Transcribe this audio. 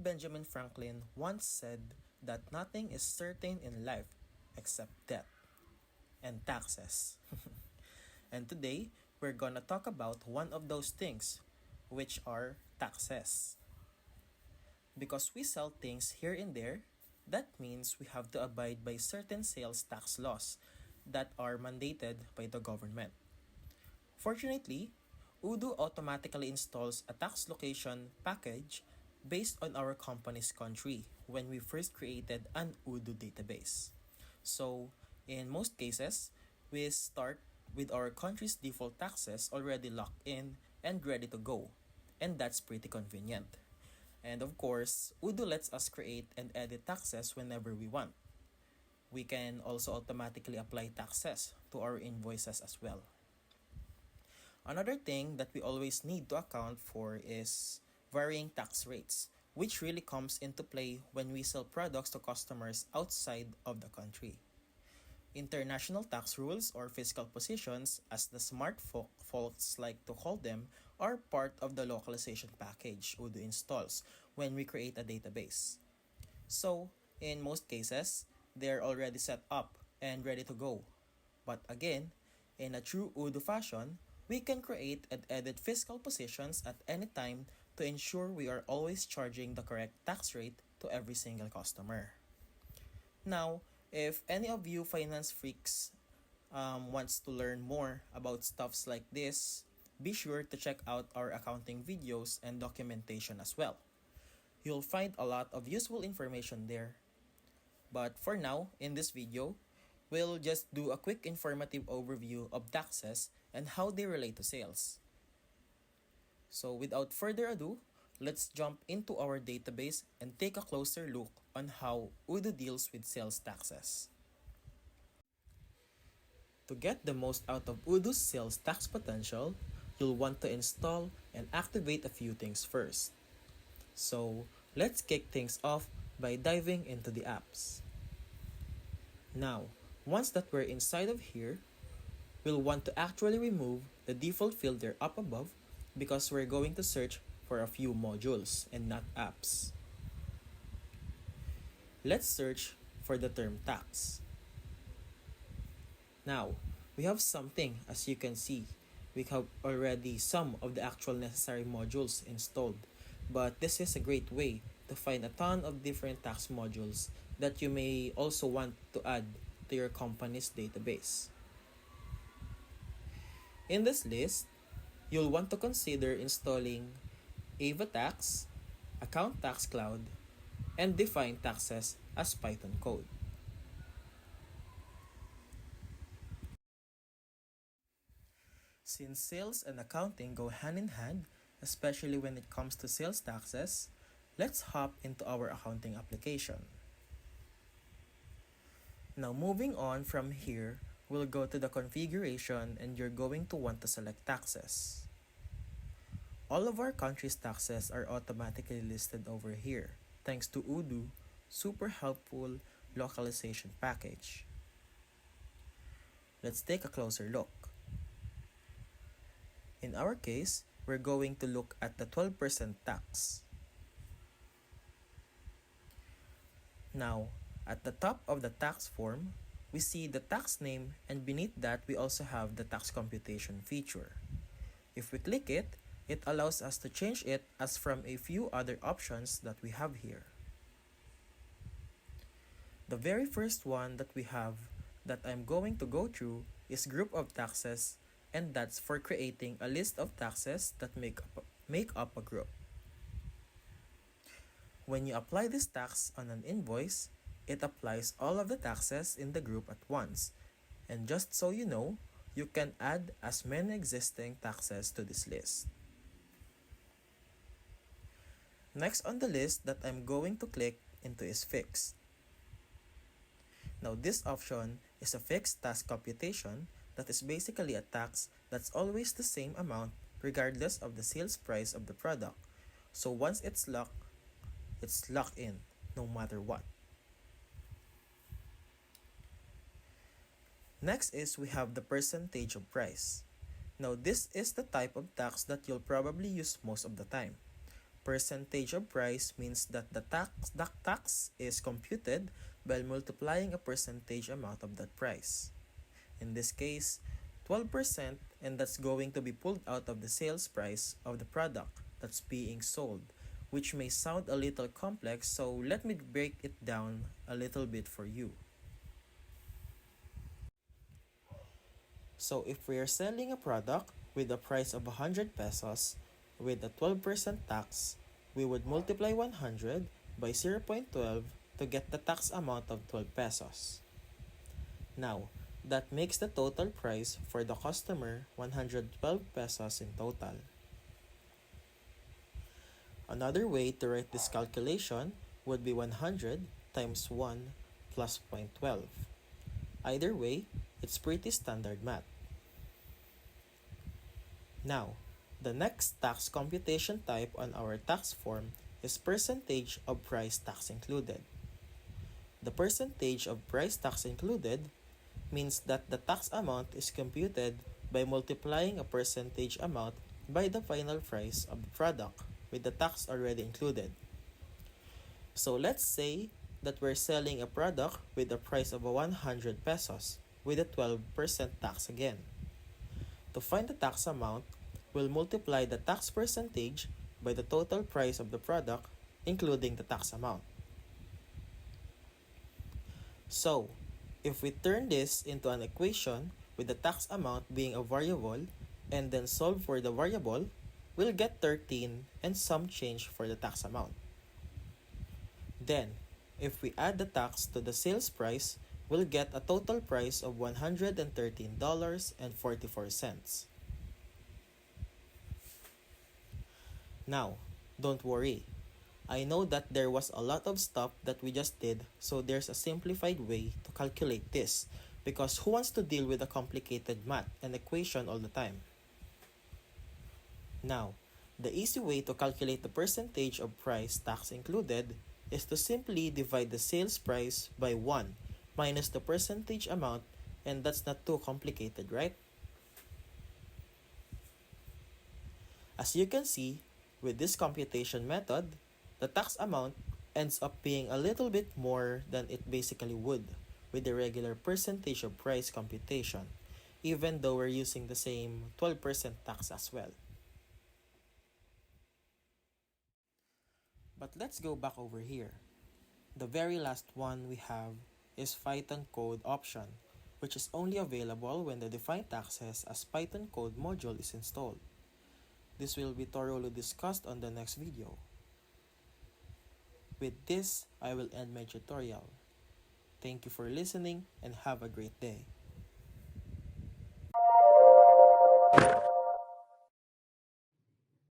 Benjamin Franklin once said that nothing is certain in life except death and taxes. And today, we're gonna talk about one of those things, which are taxes. Because we sell things here and there, that means we have to abide by certain sales tax laws that are mandated by the government. Fortunately, Odoo automatically installs a tax location package based on our company's country when we first created an Odoo database. So, in most cases, we start with our country's default taxes already locked in and ready to go. And that's pretty convenient. And of course, Odoo lets us create and edit taxes whenever we want. We can also automatically apply taxes to our invoices as well. Another thing that we always need to account for is varying tax rates, which really comes into play when we sell products to customers outside of the country. International tax rules or fiscal positions, as the smart folks like to call them, are part of the localization package Odoo installs when we create a database. So, in most cases, they're already set up and ready to go. But again, in a true Odoo fashion, we can create and edit fiscal positions at any time to ensure we are always charging the correct tax rate to every single customer. Now, if any of you finance freaks wants to learn more about stuffs like this, be sure to check out our accounting videos and documentation as well. You'll find a lot of useful information there. But for now, in this video, we'll just do a quick informative overview of taxes and how they relate to sales. So without further ado, let's jump into our database and take a closer look on how Odoo deals with sales taxes. To get the most out of Odoo's sales tax potential, you'll want to install and activate a few things first. So let's kick things off by diving into the apps. Now, once that we're inside of here, we'll want to actually remove the default filter up above because we're going to search for a few modules and not apps. Let's search for the term tax. Now, we have something, as you can see. We have already some of the actual necessary modules installed, but this is a great way to find a ton of different tax modules that you may also want to add to your company's database. In this list, you'll want to consider installing AvaTax, Account Tax Cloud, and Define Taxes as Python code. Since sales and accounting go hand in hand, especially when it comes to sales taxes, let's hop into our accounting application. Now moving on from here, we'll go to the configuration and you're going to want to select taxes. All of our country's taxes are automatically listed over here, thanks to Odoo super helpful localization package. Let's take a closer look. In our case, we're going to look at the 12% tax. Now, at the top of the tax form, we see the tax name, and beneath that we also have the tax computation feature. If we click it, it allows us to change it as from a few other options that we have here. The very first one that we have that I'm going to go through is group of taxes, and that's for creating a list of taxes that make up a group. When you apply this tax on an invoice, it applies all of the taxes in the group at once. And just so you know, you can add as many existing taxes to this list. Next on the list that I'm going to click into is fixed. Now this option is a fixed tax computation that is basically a tax that's always the same amount regardless of the sales price of the product. So once it's locked in no matter what. Next is we have the percentage of price. Now this is the type of tax that you'll probably use most of the time. Percentage of price means that the tax is computed by multiplying a percentage amount of that price. In this case, 12%, and that's going to be pulled out of the sales price of the product that's being sold, which may sound a little complex, so let me break it down a little bit for you. So if we are selling a product with a price of 100 pesos with a 12% tax, we would multiply 100 by 0.12 to get the tax amount of 12 pesos. Now, that makes the total price for the customer 112 pesos in total. Another way to write this calculation would be 100 times 1 plus 0.12. Either way, it's pretty standard math. Now, the next tax computation type on our tax form is percentage of price tax included. The percentage of price tax included means that the tax amount is computed by multiplying a percentage amount by the final price of the product with the tax already included. So let's say that we're selling a product with a price of 100 pesos with a 12% tax again. To find the tax amount, we'll multiply the tax percentage by the total price of the product, including the tax amount. So, if we turn this into an equation with the tax amount being a variable and then solve for the variable, we'll get 13 and some change for the tax amount. Then, if we add the tax to the sales price, we'll get a total price of $113.44. Now, don't worry. I know that there was a lot of stuff that we just did, so there's a simplified way to calculate this, because who wants to deal with a complicated math and equation all the time? Now, the easy way to calculate the percentage of price tax included is to simply divide the sales price by 1 minus the percentage amount, and that's not too complicated, right? As you can see, with this computation method, the tax amount ends up being a little bit more than it basically would with the regular percentage of price computation, even though we're using the same 12% tax as well. But let's go back over here. The very last one we have is Python code option, which is only available when the define taxes as Python code module is installed. This will be thoroughly discussed on the next video. With this, I will end my tutorial. Thank you for listening and have a great day.